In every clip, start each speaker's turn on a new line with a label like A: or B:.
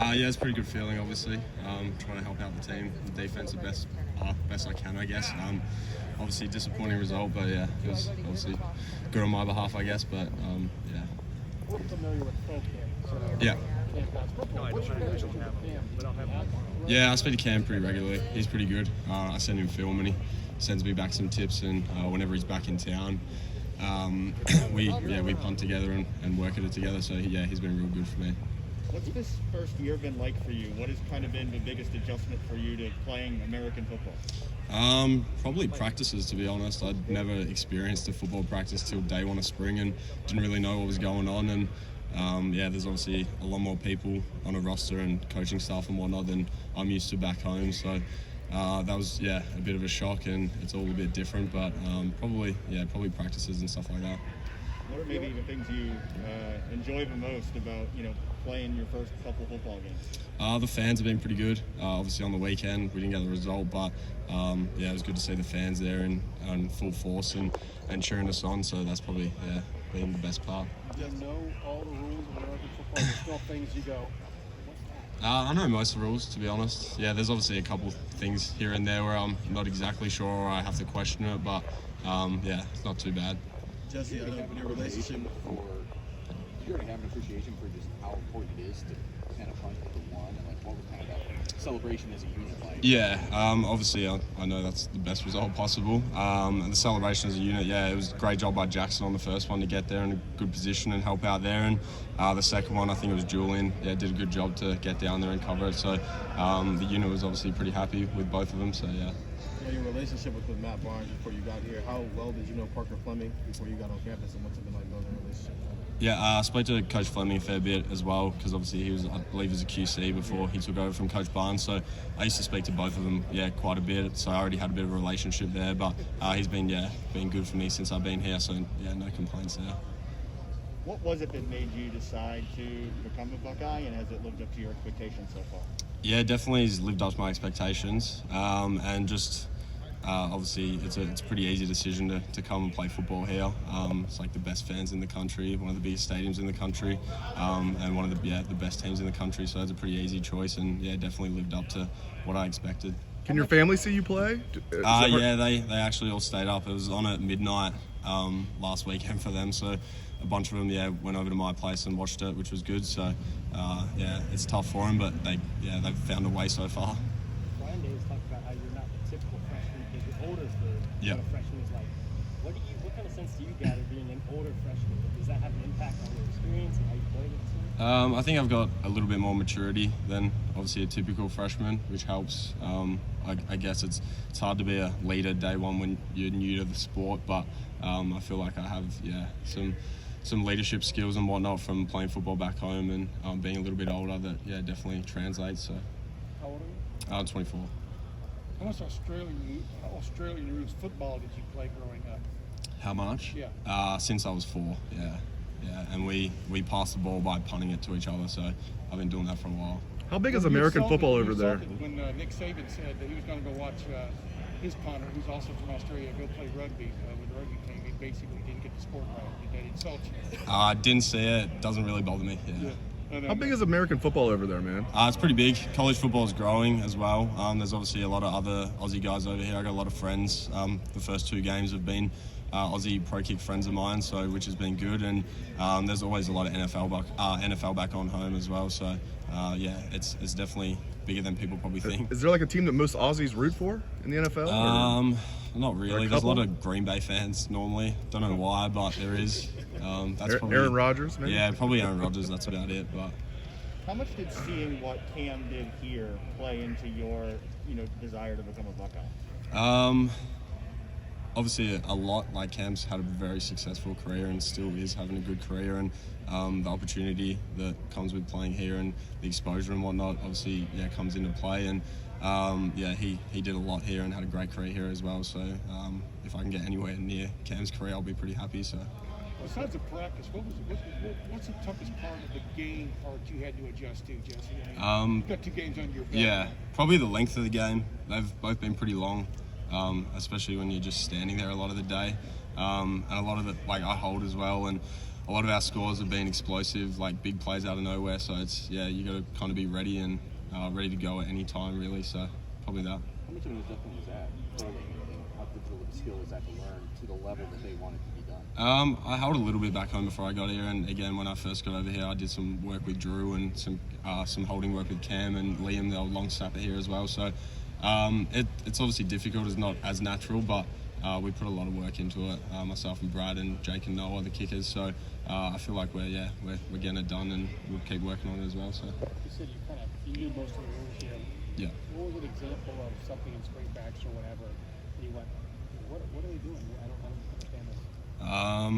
A: Yeah, it's a pretty good feeling, obviously. Trying to help out the team, the defense, the best I can, I guess. Obviously, disappointing result, but yeah, it was obviously good on my behalf, I guess. But yeah.
B: We're familiar with Cam.
A: Yeah.
B: What's your relationship with Cam?
A: Yeah, I speak to Cam pretty regularly. He's pretty good. I send him film and he sends me back some tips. And whenever he's back in town, we punt together and work at it together. So yeah, he's been real good for me.
C: What's this first year been like for you? What has kind of been the biggest adjustment for you to playing American football?
A: Probably practices, to be honest. I'd never experienced a football practice till day one of spring and didn't really know what was going on. And yeah, there's obviously a lot more people on a roster and coaching staff and whatnot than I'm used to back home. So that was a bit of a shock, and it's all a bit different. But probably practices and stuff like that.
C: What are maybe the things you enjoy the most about playing your first couple football games?
A: The fans have been pretty good. Obviously on the weekend we didn't get the result, but it was good to see the fans there in full force and cheering us on. So that's probably been the best part.
B: Do you know all the rules of American football? There's still things you go.
A: I know most of the rules, to be honest. Yeah, there's obviously a couple things here and there where I'm not exactly sure or I have to question it, but it's not too bad.
D: Jesse, I know in your relationship do you already have an appreciation for just how important it is to kind of punt with the one, and like what was kind of that celebration as a unit like?
A: Yeah, obviously I know that's the best result possible. And the celebration as a unit, it was a great job by Jackson on the first one to get there in a good position and help out there. And the second one, I think it was Julian, did a good job to get down there and cover it. So the unit was obviously pretty happy with both of them. So yeah.
E: Your relationship with Matt Barnes before you got here, how well did you know Parker Fleming before you got on campus, and what's it been like building a relationship?
A: Yeah, I spoke to Coach Fleming a fair bit as well, because obviously he was, I believe, he was a QC before he took over from Coach Barnes. So I used to speak to both of them, quite a bit. So I already had a bit of a relationship there. But he's been good for me since I've been here. So no complaints there.
C: What was it that made you decide to become a Buckeye, and has it lived up to your expectations so far?
A: Yeah, definitely has lived up to my expectations, and just. Obviously, it's a pretty easy decision to come and play football here. It's like the best fans in the country, one of the biggest stadiums in the country, and one of the best teams in the country. So it's a pretty easy choice, and definitely lived up to what I expected.
F: Can your family see you play?
A: They actually all stayed up. It was on at midnight last weekend for them. So a bunch of them went over to my place and watched it, which was good. So it's tough for them, but they've found a way so far.
B: Brian Davis talked about how you're not the typical freshman because you're older for freshman is like. What kind of sense do you gather being an older freshman? Does that have an impact on your experience and how you play with the team?
A: I think I've got a little bit more maturity than obviously a typical freshman, which helps. I guess it's hard to be a leader day one when you're new to the sport, but I feel like I have some leadership skills and whatnot from playing football back home and being a little bit older that definitely translates. So.
B: How old are you?
A: I'm 24.
B: How much Australian rules football did you play growing up?
A: How much?
B: Yeah.
A: Since I was 4, yeah. And we pass the ball by punting it to each other, so I've been doing that for a while.
F: How big is American football over there?
B: When Nick Saban said that he was going to go watch his punter, who's also from Australia, go play rugby with the rugby team, he basically didn't get the sport right. Did that insult you?
A: I didn't see it. Doesn't really bother me. Yeah.
F: How big is American football over there, man?
A: It's pretty big. College football is growing as well. There's obviously a lot of other Aussie guys over here. I got a lot of friends. The first 2 games have been Aussie pro kick friends of mine, so which has been good. And there's always a lot of NFL back on home as well. So it's definitely bigger than people probably think.
F: Is there like a team that most Aussies root for in the NFL?
A: Not really. There's a lot of Green Bay fans normally. Don't know why, but there is. That's probably
F: Aaron Rodgers, maybe?
A: Yeah, probably Aaron Rodgers. That's about it. But
C: how much did seeing what Cam did here play into your desire to become a Buckeye?
A: Obviously a lot. Like Cam's had a very successful career and still is having a good career, and the opportunity that comes with playing here and the exposure and whatnot obviously comes into play. And he did a lot here and had a great career here as well. So if I can get anywhere near Cam's career, I'll be pretty happy. So.
B: Besides the practice, what's the toughest part of the game part you had to adjust to, Jesse? You've got 2 games under your belt.
A: Yeah, probably the length of the game. They've both been pretty long, especially when you're just standing there a lot of the day. And a lot of it, I hold as well. And a lot of our scores have been explosive, like big plays out of nowhere. So it's you got to kind of be ready and ready to go at any time, really. So probably that.
D: How much of an adjustment was that? Holding and how difficult of a skill is that to learn to the level that they want it to be done?
A: I held a little bit back home before I got here, and again when I first got over here, I did some work with Drew and some holding work with Cam and Liam, the old long snapper here as well. So it's obviously difficult. It's not as natural, but we put a lot of work into it. Myself and Brad and Jake and Noah, the kickers. So I feel like we're getting it done, and we'll keep working on it as well. So
B: You said you knew most of the rules here.
A: yeah.
B: What was an example of something in spring practice or whatever? And you went, what are they doing? I don't understand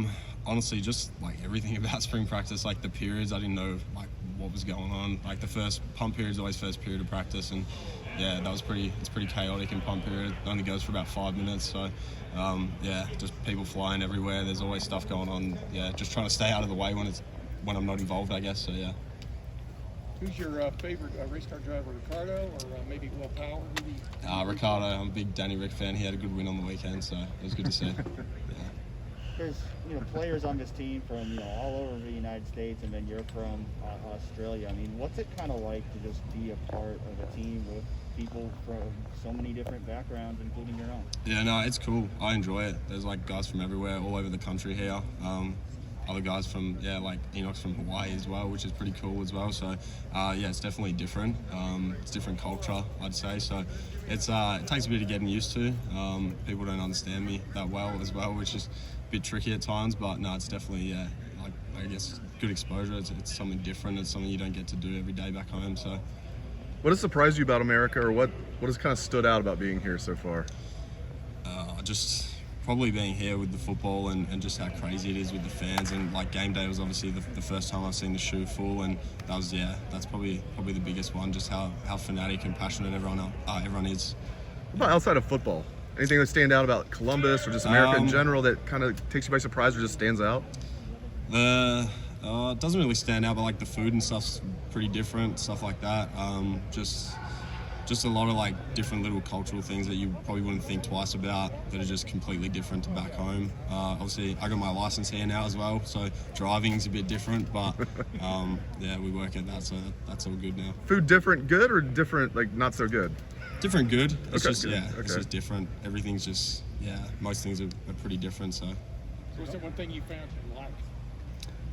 B: this.
A: Honestly, just like everything about spring practice, like the periods, I didn't know like what was going on. Like the first pump period is always first period of practice, and yeah, it's pretty chaotic in pump period. It only goes for about 5 minutes, so just people flying everywhere. There's always stuff going on. Yeah, just trying to stay out of the way when I'm not involved, I guess. So yeah.
G: Who's your favorite race car driver, Ricardo or maybe Will Power?
A: Ricardo, I'm a big Danny Rick fan. He had a good win on the weekend, so it was good to see. Yeah.
C: There's players on this team from all over the United States, and then you're from Australia. I mean, what's it kind of like to just be a part of a team with people from so many different backgrounds, including your own?
A: Yeah, no, it's cool. I enjoy it. There's like guys from everywhere, all over the country here. Other guys from like Enoch's from Hawaii as well, which is pretty cool as well. So it's definitely different. It's different culture, I'd say. So it takes a bit of getting used to. People don't understand me that well as well, which is a bit tricky at times. But no, it's definitely I guess good exposure. It's something different. It's something you don't get to do every day back home. So
F: What has surprised you about America, or what has kind of stood out about being here so far?
A: Just probably being here with the football and just how crazy it is with the fans, and like game day was obviously the first time I've seen the shoe full, and that's probably the biggest one, just how fanatic and passionate everyone is.
F: What about outside of football? Anything that stand out about Columbus or just America in general that kind of takes you by surprise or just stands out?
A: It doesn't really stand out, but like the food and stuff's pretty different, stuff like that. Just a lot of like different little cultural things that you probably wouldn't think twice about that are just completely different to back home. Obviously, I got my license here now as well, so driving's a bit different, but we work at that, so that's all good now.
F: Food different, good, or different, like not so good?
A: Different, good. It's
F: Okay,
A: just
F: good.
A: it's
F: Okay.
A: just different. Everything's just most things are pretty different. So
G: So what's the one thing you found you liked?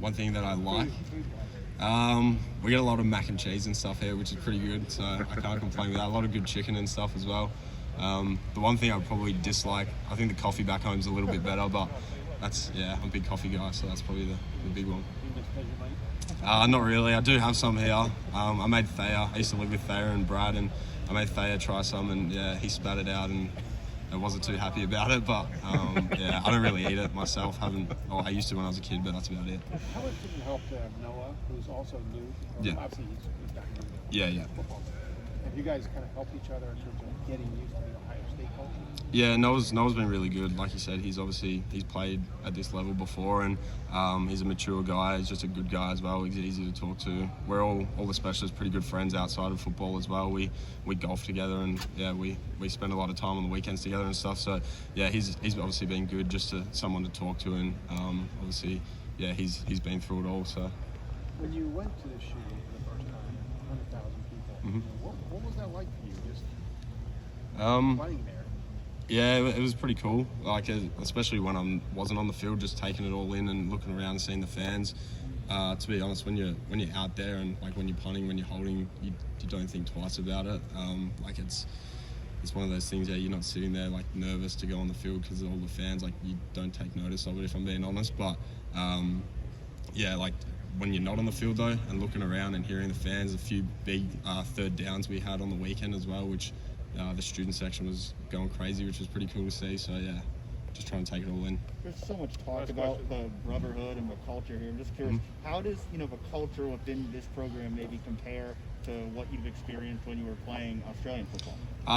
A: one thing that I like.
G: Food-wise.
A: We get a lot of mac and cheese and stuff here, which is pretty good, so I can't complain with that. A lot of good chicken and stuff as well. The one thing I probably dislike, I think the coffee back home is a little bit better, but I'm a big coffee guy, so that's probably the big one. Not really. I do have some here. I made Thayer. I used to live with Thayer and Brad, and I made Thayer try some, and he spat it out, and I wasn't too happy about it, but I don't really eat it myself. I used to when I was a kid, but that's about it.
G: How much did you help Noah, who's also new?
A: Yeah.
G: Obviously, he's back in
A: Yeah.
G: football. Have you guys kind of helped each other in terms of getting used to the Ohio State culture?
A: Yeah, Noah's been really good. Like you said, he's played at this level before, and he's a mature guy. He's just a good guy as well. He's easy to talk to. We're all the specialists, pretty good friends outside of football as well. We golf together, and we spend a lot of time on the weekends together and stuff. So he's obviously been good, just someone to talk to, and obviously he's been through it all. So
G: When you went to the shooting for the first time, 100,000 people, what was that like for you, just playing there?
A: Yeah, it was pretty cool. Like, especially when I wasn't on the field, just taking it all in and looking around and seeing the fans. To be honest, when you're out there and like when you're punting, when you're holding, you don't think twice about it. Like it's one of those things that you're not sitting there like nervous to go on the field because of all the fans. Like you don't take notice of it, if I'm being honest. But like when you're not on the field though, and looking around and hearing the fans, a few big third downs we had on the weekend as well, which. The student section was going crazy, which was pretty cool to see. So just trying to take it all in.
C: There's so much talk about the brotherhood and the culture here. I'm just curious, how does the culture within this program maybe compare to what you've experienced when you were playing Australian football?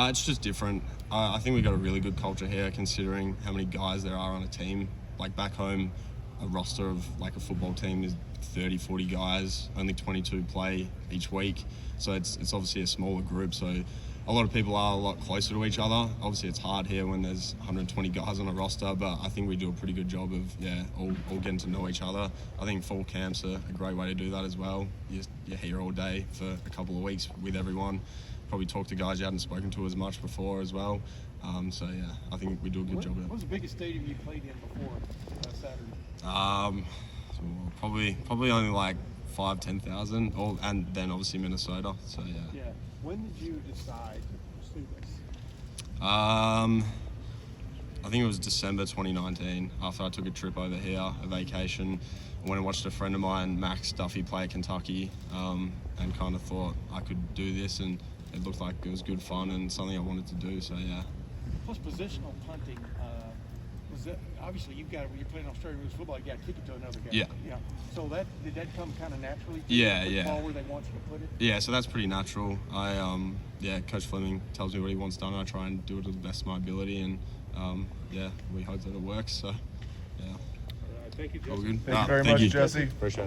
A: It's just different. I think we've got a really good culture here, considering how many guys there are on a team. Like back home, a roster of like a football team is 30, 40 guys. Only 22 play each week, so it's obviously a smaller group. So a lot of people are a lot closer to each other. Obviously, it's hard here when there's 120 guys on a roster, but I think we do a pretty good job of all getting to know each other. I think fall camps are a great way to do that as well. You're here all day for a couple of weeks with everyone. Probably talk to guys you hadn't spoken to as much before as well. So yeah, I think we do a good job of it.
G: What was the biggest stadium you played in before Saturday?
A: So probably only like 5,000-10,000, and then obviously Minnesota. So yeah.
G: Yeah. When did you decide to pursue this?
A: I think it was December 2019 after I took a trip over here, a vacation. I went and watched a friend of mine, Max Duffy, play at Kentucky, and kind of thought I could do this, and it looked like it was good fun and something I wanted to do. So yeah.
G: Plus positional punting. Was that, obviously you've got when you're playing Australian rules football, you got to kick it to another guy.
A: Yeah.
G: Yeah. So did that come kind of naturally? To
A: Yeah,
G: you?
A: yeah.
G: Ball where they want you to put it.
A: Yeah, so that's pretty natural. Coach Fleming tells me what he wants done. I try and do it to the best of my ability, and we hope that it works. So yeah.
B: All right, thank you,
A: All
B: Jesse.
A: good.
F: Thank you very much,
A: you.
F: Jesse.
A: Appreciate it.